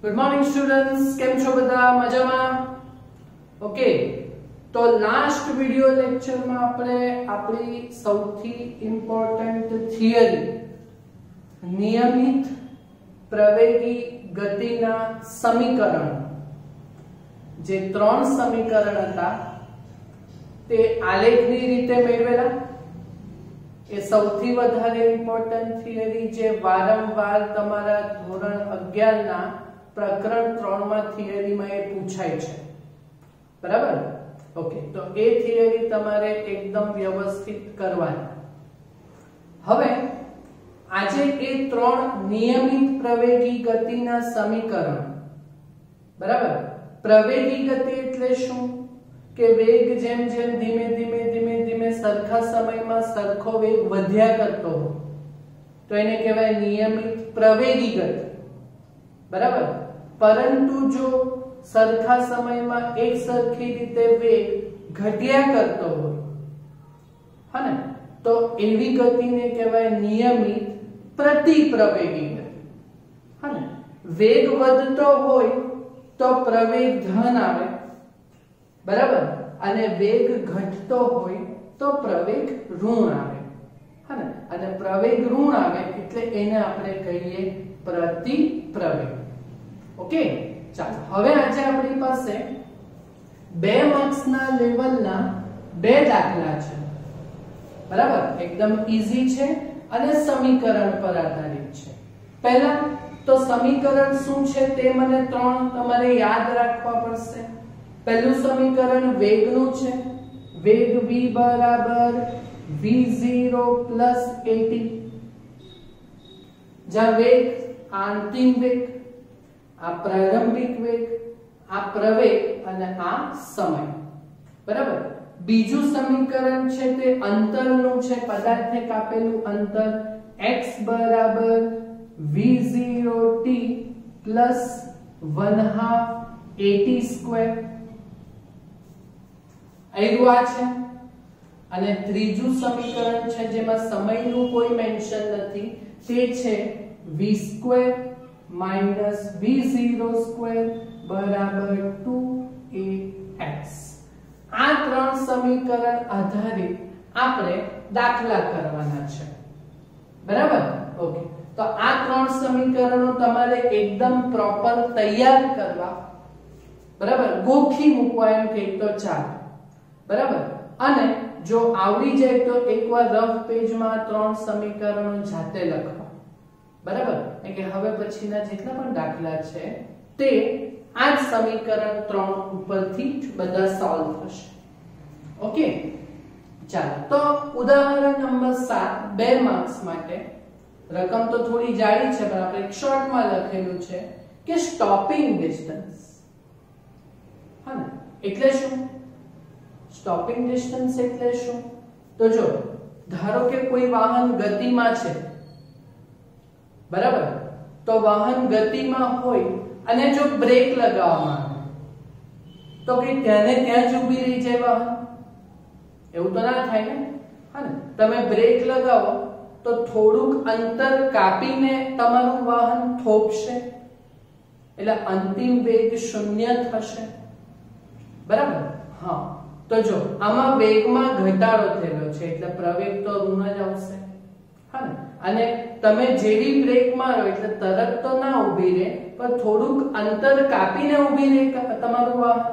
Good morning students, केम छो बधा मजामा? Okay, तो लास्ट वीडियो लेक्चर में આપણે આપણી સૌથી ઇમ્પોર્ટન્ટ થિયરી નિયમિત પ્રવેગી ગતિના સમીકરણ, જે ત્રણ સમીકરણ હતા તે આલેખની રીતે મેળવેલા, એ સૌથી વધારે ઇમ્પોર્ટન્ટ થિયરી જે વારંવાર તમારા ધોરણ 11 ના પ્રકરણ 3 માં થિયરીમાં એ પૂછાય છે, બરાબર? ઓકે, તો એ થિયરી તમારે એકદમ વ્યવસ્થિત કરવાની. હવે આજે એ ત્રણ નિયમિત પ્રવેગી ગતિના સમીકરણ, બરાબર? પ્રવેગી ગતિ એટલે શું? કે વેગ જેમ જેમ ધીમે ધીમે ધીમે ધીમે સરખા સમયમાં સરખો વેગ વધ્યા કરતો હોય તો એને કહેવાય નિયમિત પ્રવેગી ગતિ, બરાબર? પરંતુ જો સરખા સમયમાં એક સરખી રીતે વેગ ઘટ્યા કરતો હોય, હને, તો એવી ગતિને કહેવાય નિયમિત પ્રતિપ્રવેગી ગતિ. હને, વેગ વધતો હોય તો પ્રવેગ ધન આવે, બરાબર? અને વેગ ઘટતો હોય તો પ્રવેગ ઋણ આવે. હને, અને પ્રવેગ ઋણ આવે એટલે એને આપણે કહીએ પ્રતિપ્રવેગ. ઓકે, ચાલો હવે આજે આપણી પાસે 2 માર્ક્સના લેવલના 2 દાખલા છે, બરાબર? એકદમ ઈઝી છે અને સમીકરણ પર આધારિત છે. પહેલા તો સમીકરણ શું છે તે મને 3 તમારે યાદ રાખવા પડશે. પહેલું સમીકરણ વેગનું છે. વેગ v બરાબર v0 પ્લસ at. જ્યાં વેગ અંતિમ વેગ, આ પ્રારંભિક વેગ, આ પ્રવેગ અને આ સમય, બરાબર? બીજું સમીકરણ છે તે અંતરનું છે, પદાર્થને કાપેલું અંતર. x બરાબર v0t પ્લસ 1/2 at². આ છે. અને ત્રીજું સમીકરણ છે જેમાં સમયનું કોઈ મેન્શન નથી, તે છે v² માઈનસ v0² બરાબર 2ax. આ ત્રણ સમીકરણ આધારિત આપણે દાખલા કરવાના છે, બરાબર? ઓકે, તો આ ત્રણ સમીકરણો તમારે એકદમ પ્રોપર તૈયાર કરવા, બરાબર? ગોખી મૂકવા એમ કે તો ચાલે, બરાબર? અને જો આવડી જાય તો એકવાર રફ પેજમાં 3 સમીકરણો જાતે લખવા, બરાબર? કે હવે પછીના જેટલા પણ દાખલા છે તે આ જ સમીકરણ 3 ઉપરથી જ બધા સોલ્વ થશે. ઓકે, ચાલો તો ઉદાહરણ નંબર 7 2 માર્ક્સ માટે. રકમ તો થોડી જાડી છે પણ આપણે એક શોર્ટમાં લખેલું છે કે સ્ટોપિંગ ડિસ્ટન્સ. હા, એટલે શું? સ્ટોપિંગ ડિસ્ટન્સ એટલે શું? તો જો ધારો કે કોઈ વાહન ગતિમાં છે, બરાબર? તો વાહન ગતિમાં હોય અને જો બ્રેક લગાવવામાં આવે તો કે ત્યાં જ ઊભી રહી જાય વાહન? એવું તો ના થાય ને. હા ને, તમે બ્રેક લગાવો તો થોડુંક અંતર કાપીને તમારું વાહન થોપશે, એટલે અંતિમ વેગ 0 થશે, બરાબર? હા, તો જો આમાં વેગમાં ઘટાડો થયેલો છે એટલે પ્રવેગ તો ઋણ જ આવશે. હા ને, અને તમે જેવી બ્રેક મારો એટલે તરત તો ના ઊભી રહે, પણ થોડુંક અંતર કાપીને ઊભી રહે તમારું વાહન.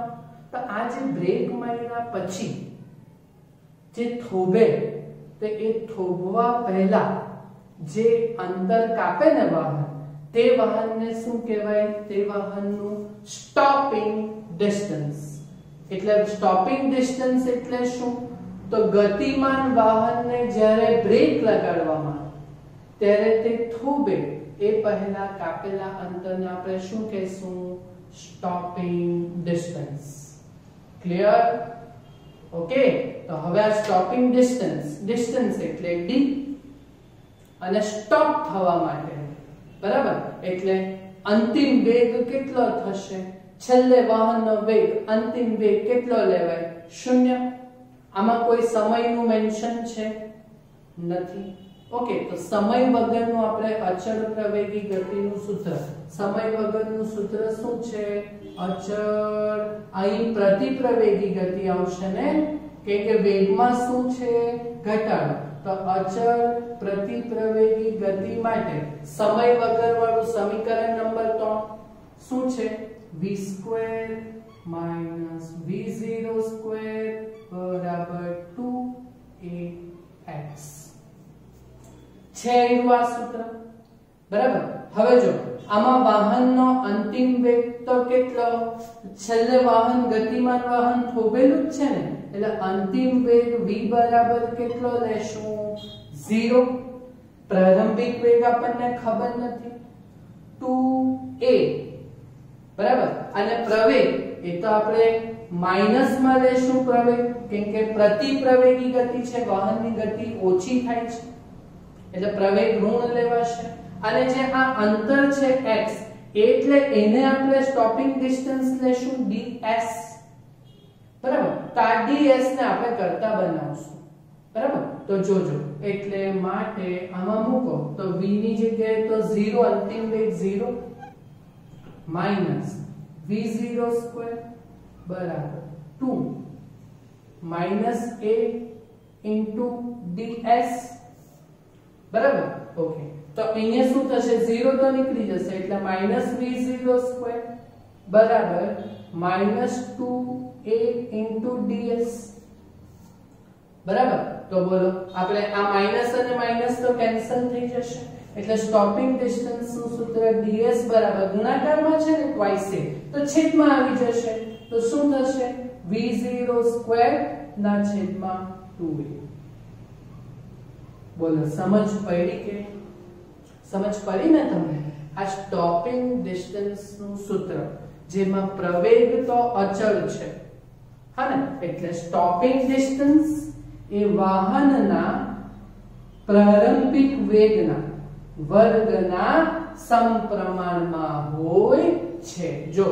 તો આ જે બ્રેક માર્યા પછી જે થોભે, તો એ થોભવા પહેલા જે અંતર કાપે ને વાહન, તે વાહનને શું કહેવાય? તે વાહનનું સ્ટોપિંગ ડિસ્ટન્સ. એટલે સ્ટોપિંગ ડિસ્ટન્સ એટલે શું? તો ગતિમાન વાહનને જ્યારે બ્રેક લગાડવામાં ત્યારે તે થોભે એ પહેલા કાપેલા અંતરને આપણે શું કહેશું? Stopping distance. ક્લિયર? ઓકે, તો હવે આ સ્ટોપિંગ ડિસ્ટન્સ એટલે d, અને સ્ટોપ થવા માટે, બરાબર, એટલે અંતિમ વેગ કેટલો થશે? છેલ્લે વાહનનો વેગ, અંતિમ વેગ કેટલો લેવાય? 0. આમાં કોઈ સમયનું મેન્શન છે? નથી. ઓકે, તો સમય વગરનું આપણે અચળ પ્રવેગી ગતિનું સૂત્ર, સમય વગરનું સૂત્ર શું છે? અચળ, અહીં પ્રતિપ્રવેગી ગતિ આવશે ને, કે વેગમાં શું છે? ઘટાડો. તો અચળ પ્રતિપ્રવેગી ગતિ માટે સમય વગર વાળું સમીકરણ નંબર 3 શું છે? v² - v0² બરાબર 2ax છે એવું આ સૂત્ર, બરાબર. હવે જો આમાં વાહનનો અંતિમ વેગ તો કેટલો? છેલ્લે વાહન ગતિમાન વાહન થોભેલું જ છે ને, એટલે અંતિમ વેગ v બરાબર કેટલો લેશું? 0. પ્રારંભિક વેગ આપણને ખબર નથી, 2a, બરાબર. અને પ્રવેગ એ તો આપણે માઈનસ માં લેશું પ્રવેગ, કેમ કે પ્રતિપ્રવેગી ગતિ છે, વાહનની ગતિ ઓછી થાય છે એટલે પ્રવેગ ઋણ લેવાશે. અને જે આ અંતર છે x, એટલે એને આપણે સ્ટોપિંગ ડિસ્ટન્સ લેશું ds, બરાબર. તો આ ds ને આપણે કરતા બનાવશું, બરાબર. તો જોજો, એટલે માટે આમાં મૂકો તો v ની જગ્યાએ તો 0, અંતિમ વેગ 0 માઈનસ v0² બરાબર 2 માઈનસ a into ds, બરાબર. ઓકે, તો અહીંયા શું થશે? 0 તો નીકળી જશે એટલે માઈનસ v0² બરાબર માઈનસ 2a into ds, બરાબર. તો બોલો, આપણે આ માઈનસ અને માઈનસ તો કેન્સલ થઈ જશે એટલે સ્ટોપિંગ ડિસ્ટન્સ નું સૂત્ર ds બરાબર ગુણાકારમાં છે ને twice, તો છેદમાં આવી જશે. તો શું થશે? v0² ના છેદમાં 2a. બોલો, સમજ પડી કે? સમજ પડી ને તમને? આ સ્ટોપિંગ ડિસ્ટન્સ નું સૂત્ર, જેમાં પ્રવેગ તો અચળ છે, હા ને, એટલે સ્ટોપિંગ ડિસ્ટન્સ એ વાહનના પ્રારંભિક વેગના વર્ગના સમપ્રમાણમાં હોય છે. જો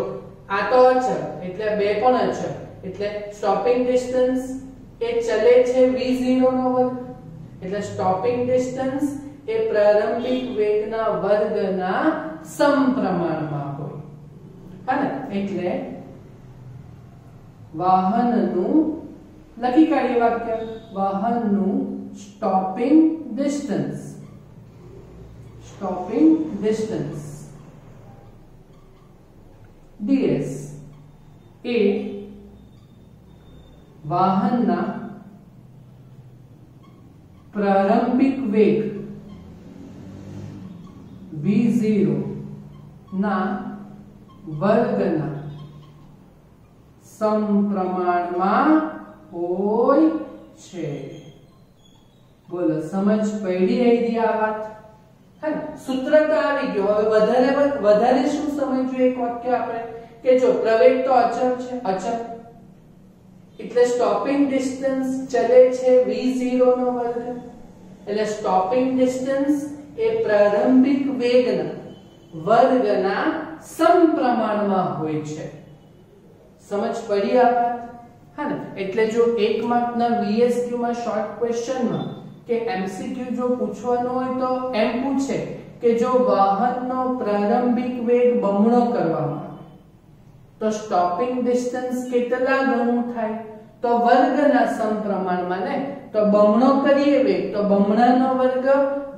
આ તો અચળ એટલે બે પણ અચળ, એટલે સ્ટોપિંગ ડિસ્ટન્સ એ ચલે છે v0 નો વર્ગ, એટલે સ્ટોપિંગ ડિસ્ટન્સ એ પ્રારંભિક વેગના વર્ગના સમપ્રમાણમાં હોય, હા ને. એટલે વાહનનું, લખી કાઢીએ વાક્ય, વાહનનું સ્ટોપિંગ ડિસ્ટન્સ ds એ વાહનના પ્રારંભિક વેગ v0 ના વર્ગના સમપ્રમાણમાં હોય છે. બોલો, સમજ પડી આવી આ વાત? હા, સૂત્ર તો આવી ગયો. હવે વધારે શું સમજવું એક વાક્ય આપણે, કે જો પ્રવેગ તો અચળ છે, અચળ એટલે સ્ટોપિંગ ડિસ્ટન્સ ચલે છે v0 નો વર્ગ, એટલે સ્ટોપિંગ ડિસ્ટન્સ એ પ્રારંભિક વેગના વર્ગના સમપ્રમાણમાં હોય છે. સમજ પડી આ વાત? હા ને. એટલે જો 1 માર્કના VSQ માં શોર્ટ ક્વેશ્ચનમાં કે MCQ જો પૂછવાનો હોય તો એમ પૂછે કે જો વાહનનો પ્રારંભિક વેગ બમણો કરવામાં આવે તો સ્ટોપિંગ ડિસ્ટન્સ કેટલા ગણું થાય? તો વર્ગના સમપ્રમાણમાં ને, તો બમણો કરીએ વેગ તો બમણાનો વર્ગ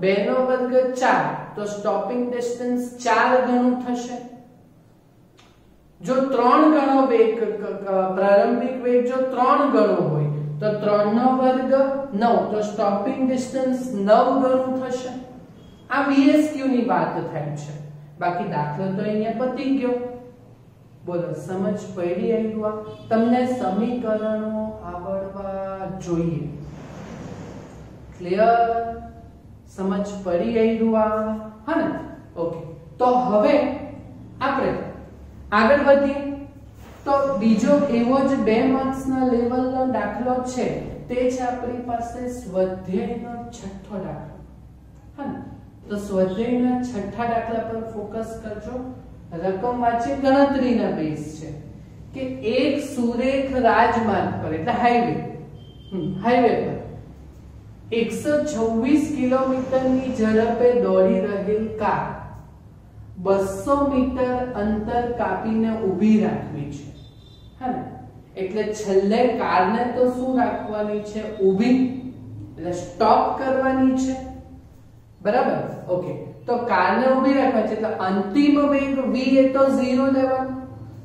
2 નો વર્ગ 4, તો સ્ટોપિંગ ડિસ્ટન્સ 4 ગણું થશે. જો 3 ગણો વેગ, પ્રારંભિક વેગ જો 3 ગણો હોય તો 3 નો વર્ગ 9, તો સ્ટોપિંગ ડિસ્ટન્સ 9 ગણું થશે. આ VSQ ની વાત થાય છે, બાકી દાખલો તો અહીંયા પતી ગયો. બોલો, સમજ પડી આવ્યું? તમને સમીકરણો આવડવા જોઈએ. ક્લિયર? સમજ પડી આવ્યું? હા ને. ઓકે, તો હવે આપણે આગળ વધીએ. તો બીજો એવો જ 2 માર્ક્સના લેવલનો દાખલો છે, તે છે આપણી પાસે સ્વાધ્યાયનો 6થો દાખલો. હા ને. તો સ્વાધ્યાયના 6થા દાખલા પર ફોકસ કરજો. રકમ વાંચી ગણતરીના બેઝ છે કે એક સુરેખ રાજમાર્ગ પર, એટલે હાઈવે પર 126 કિલોમીટરની ઝડપે દોડી રહેલ કાર 200 મીટર અંતર કાપીને ઊભી રાખવી છે, હે ને? એટલે છેલ્લે કારને તો શું રાખવાની છે? ઊભી, એટલે સ્ટોપ કરવાની છે, બરાબર? ઓકે, તો કારને ઊભી રાખવાની છે, એટલે અંતિમ વેગ v એ તો 0 લેવાનો.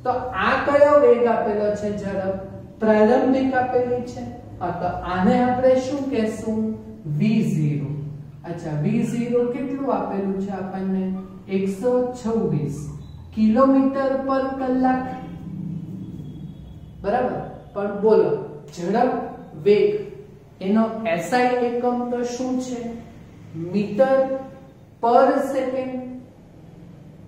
તો આ કયો વેગ આપેલો છે? ઝડપ પ્રારંભિક આપેલી છે. તો આને આપણે શું કહેશું? v0. અચ્છા, v0 કેટલું આપેલું છે આપણને? 126 કિલોમીટર પર કલાક, બરાબર? પણ બોલો, ઝડપ વેગ એનો SI એકમ તો શું છે? મીટર પર સેકન્ડ,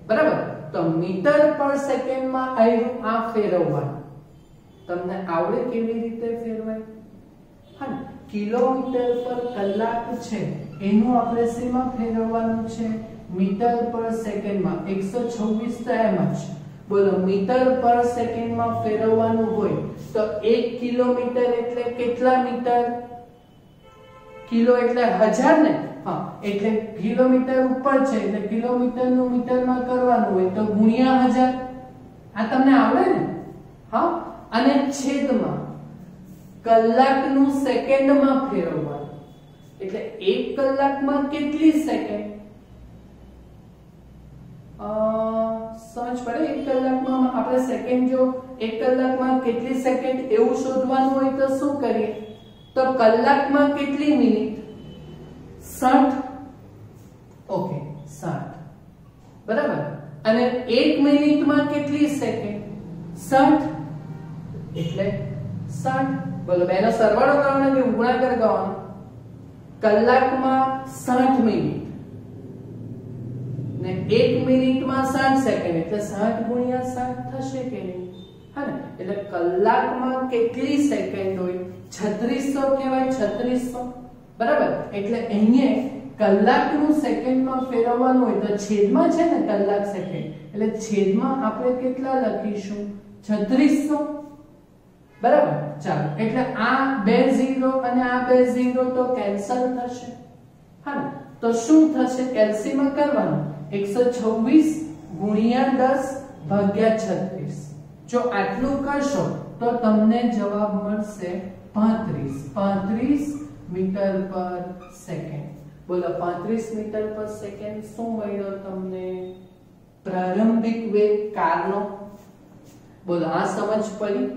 બરાબર? તો મીટર પર સેકન્ડમાં આવ્યું આ ફેરવવાનું. તમને આવડે કેવી રીતે ફેરવાય? હા, કિલોમીટર પર કલાક છે એનું આપણે શેમાં ફેરવવાનું છે? મીટર પર સેકન્ડમાં. 126 તો એમ જ. બોલો, મીટર પર સેકન્ડમાં ફેરવવાનું હોય તો 1 કિલોમીટર એટલે કેટલા મીટર? કિલો એટલે 1000 ને? હા, એટલે કિલોમીટર ઉપર છે એટલે કિલોમીટર નું મીટરમાં કરવાનું હોય તો ગુણ્યા 1000. આ તમને આવડે ને? હા, અને છેદમાં કલાકનું સેકન્ડમાં ફેરવવાનું. એટલે 1 કલાકમાં કેટલી સેકન્ડ? સમજ પડે? 1 કલાકમાં આપણે સેકન્ડ, જો 1 કલાકમાં કેટલી સેકન્ડ એવું શોધવાનું હોય તો શું કરીએ? તો કલાકમાં કેટલી મિનિટ? 60. ઓકે, 60, બરાબર? અને 1 મિનિટમાં કેટલી સેકન્ડ? 60, એટલે 60. બોલો, બેનો સરવાળો કરવાનો કે ગુણાકાર કરવાનો? કલાકમાં 60 મિનિટ ને 1 મિનિટમાં 60 સેકન્ડ, એટલે 60 ગુણ્યા 60 થશે કે નહીં? હા ને? એટલે કલાકમાં કેટલી સેકન્ડ હોય? 3600 કહેવાય, 3600, બરાબર? એટલે અહીંયા કલાકનું સેકન્ડમાં ફેરવવાનું હોય તો છેદમાં છે ને કલાક સેકન્ડ, એટલે છેદમાં આપણે કેટલા લખીશું? 3600, બરાબર? ચાલો, એટલે આ 2 0 અને આ 2 0 તો કેન્સલ થશે, હા ને? તો શું થશે? એલસીએમ કરવાનું. 126 ગુણ્યા 10 ભાગ્યા 36. જો આટલું કરશો તો તમને જવાબ મળશે 35 મીટર પર સેકન્ડ. બોલો, 35 મીટર પર સેકન્ડ શું મળ્યો તમને? પ્રારંભિક વેગ કારનો. બોલો, આ સમજ પડી?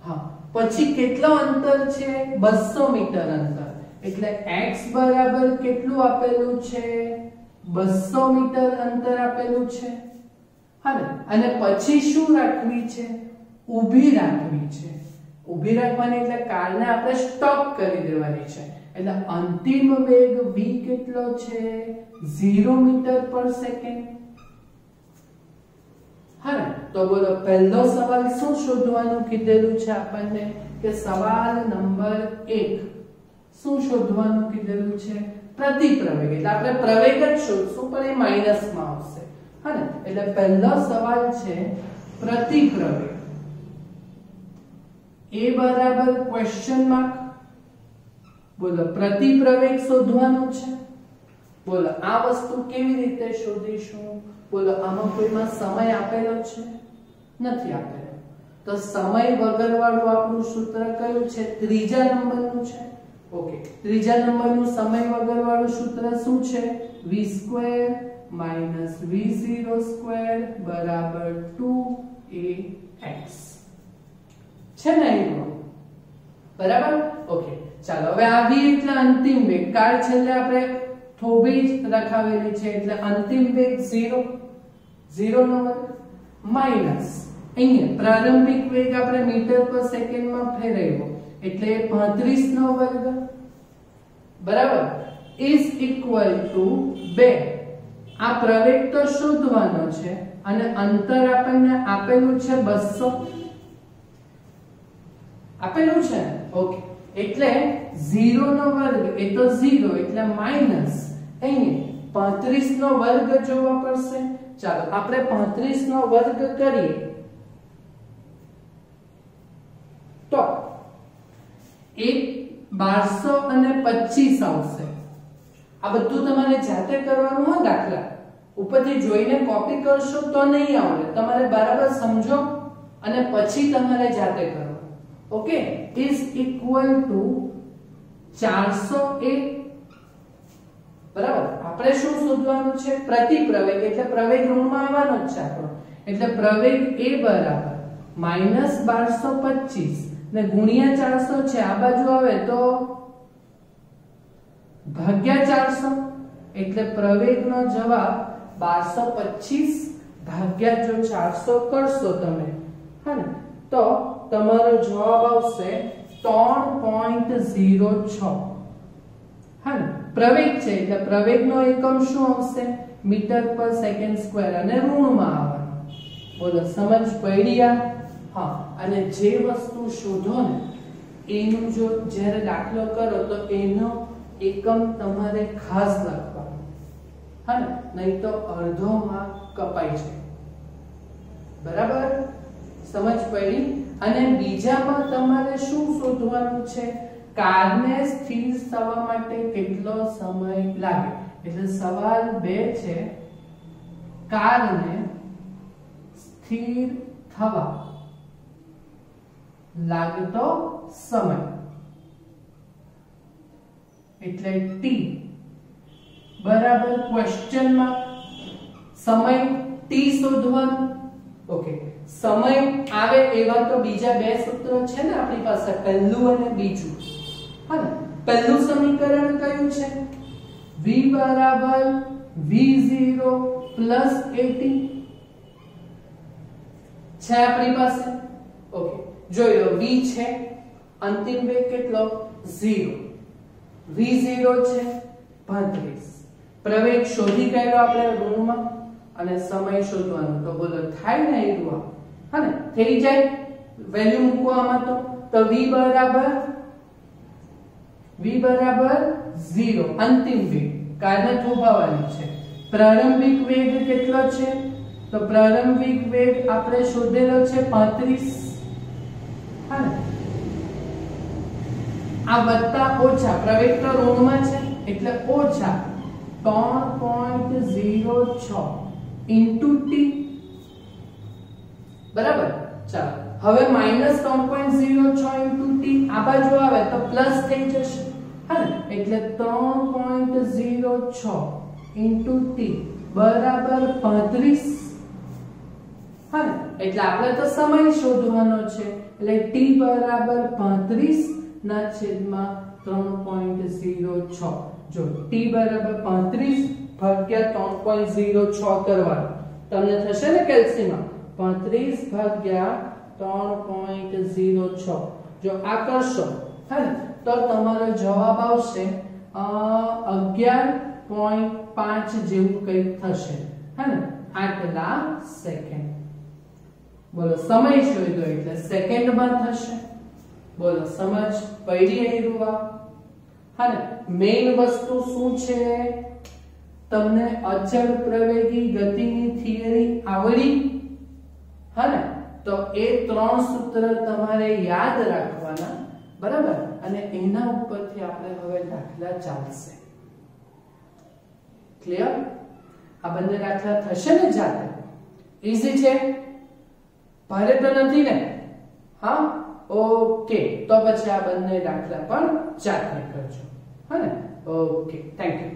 હા. પછી કેટલો અંતર છે? 200 મીટર અંતર. એટલે x બરાબર કેટલું આપેલું છે? 200 મીટર અંતર આપેલું છે, હા ને? અને પછી શું રાખવી છે? ઊભી રાખવી છે. ઊભી રાખવાની એટલે કારને આપણે સ્ટોપ કરી દેવાની છે. એટલે અંતિમ વેગ v કેટલો છે? 0 મીટર પર સેકન્ડ, હા ને? તો બોલો, પહેલો સવાલ શું શોધવાનું કીધેલું છે આપણને? કે સવાલ નંબર 1 શું શોધવાનું કીધેલું છે? પ્રતિપ્રવેગ. એટલે આપણે પ્રવેગ જ શોધશું, પણ એ માઈનસમાં આવશે, હા ને? એટલે પહેલો સવાલ છે પ્રતિપ્રવેગ. એ બરાબર ક્વેશ્ચન માર્ક. બોલો, પ્રતિપ્રવેગ શોધવાનું છે. બોલો, આ વસ્તુ કેવી રીતે શોધીશું? બોલો, આમાં કોઈમાં સમય આપેલો છે? નથી આપેલો. તો સમય વગરવાળું આપણું સૂત્ર કયું છે? ત્રીજા નંબરનું છે. ઓકે, ત્રીજા નંબરનું સમય વગરવાળું સૂત્ર શું છે? v² - v0² બરાબર 2ax છે ને? બરાબર? ઓકે, ચાલો હવે આ v એટલે અંતિમ વેગ. કાર છેલ્લે આપણે થોભી જ રખાવેલી છે એટલે અંતિમ વેગ 0 નો વર્ગ માઈનસ અહીંયા પ્રારંભિક વેગ આપણે મીટર પર સેકન્ડમાં ફેરવ્યો એટલે 35 નો વર્ગ, બરાબર, ઇઝ ઇક્વલ ટુ 2. આ પ્રવેગ તો શોધવાનો છે અને અંતર આપણને આપેલું છે 200 આપેલું છે. ઓકે, એટલે 0 નો વર્ગ એ તો 0 એટલે માઈનસ અહીંયા 35 નો વર્ગ જોવો પડશે. ચાલો આપણે 35 નો વર્ગ કરીએ તો 1 1225 આવશે। આ બધું તમારે જાતે કરવાનું હોય દાખલા ઉપરથી જોઈને કોપી કરશો તો નહીં આવડે, તમારે બરાબર સમજો અને પછી તમારે જાતે કરો। ઓકે, ઇઝ ઇક્વલ ટુ 401 બરાબર। આપણે શું શોધવાનું છે? પ્રતિપ્રવેગ એટલે પ્રવેગ ઋણમાં આવવાનો જ છે આપણો, એટલે પ્રવેગ a બરાબર -1225 ને ગુણ્યા 400 છે, આ બાજુ આવે તો ભાગ્યા 400 એટલે પ્રવેગનો જવાબ 1225 ભાગ્યા જો 400 કરશો તમે, હા ને, તો તમારો જવાબ આવશે 3.06। હા ને, પ્રવેગ છે એટલે પ્રવેગનો એકમ શું આવશે? મીટર પર સેકન્ડ સ્ક્વેર અને ઋણમાં આવવાનું। બોલો સમજ પડી? હા, અને જે વસ્તુ શોધો ને એનું જો જ્યારે દાખલો કરો તો એનો એકમ તમારે ખાસ લખવાનો, હા ને, નહીં તો અડધો માર્ક કપાઈ જાય। બરાબર, સમજ પડી? અને બીજામાં તમારે શું શોધવાનું છે? કારને સ્થિર થવા માટે કેટલો સમય લાગે, એટલે સવાલ 2 છે કારને સ્થિર થવા લાગતો સમય એટલે t બરાબર ક્વેશ્ચન માર્ક સમય t શોધવાનું। ઓકે, સમય આવે એવા તો બીજા 2 સૂત્રો છે ને આપણી પાસે, પહેલું અને બીજું, હા ને। પહેલું સમીકરણ કયું છે? v બરાબર v0 પ્લસ at છે આપણી પાસે। ઓકે, જોઈ લો, v છે, અંતિમ વેગ કેટલો? 0, v0 છે 32, પ્રવેગ શોધી કાઢ્યો આપણે ઋણમાં અને સમય શોધવાનો, તો બોલો થાય ને એ રૂઆ, હા ને, થઈ જાય। વેલ્યુ મૂકો આમાં, તો v બરાબર 0 અંતિમ વેગ, કારણે થોભાવાની છે। પ્રારંભિક વેગ કેટલો છે? તો પ્રારંભિક વેગ આપણે શોધેલો છે 35, હા ને, આ વત્તા ઓછા પ્રવેગ તો ઋણમાં છે એટલે ઓછા 3.06 ઇન્ટુ t બરાબર। ચાલો હવે -3.06 ઇન્ટુ t આ બાજુ આવે તો પ્લસ થઈ જશે, હા ને, એટલે 3.06 ઇન્ટુ t બરાબર 35, હા ને, એટલે આપણે તો સમય શોધવાનો છે એટલે t બરાબર 35 ના છેદમાં 3.06। જો t બરાબર 35 ભાગ્યા 3.06 કરવાનું, તમને થશે ને કેલ્સીમાં 35 ભાગ્યા 3.06, જો આ કરશો, હા ને, તો તમારો જવાબ આવશે 11.5 જેવું કંઈક થશે, હા ને, આટલા સેકન્ડ। બોલો સમય શોધ્યો એટલે સેકન્ડમાં થશે। બોલો સમજ પડી અહીં રૂવા, હા ને। મેઈન વસ્તુ શું છે? તમને અચળ પ્રવેગી ગતિની થિયરી આવડી, હા ને, તો એ 3 સૂત્ર તમારે યાદ રાખવાના, બરાબર, અને એના ઉપરથી આપણે હવે દાખલા ચાલશે। ક્લિયર? આ બંને દાખલા થશે ને જાતે? ઈઝી છે, ભારે તો નથી ને? હા, ઓકે, તો પછી આ બંને દાખલા પણ જાતે કરજો, હા ને? Okay, thank you.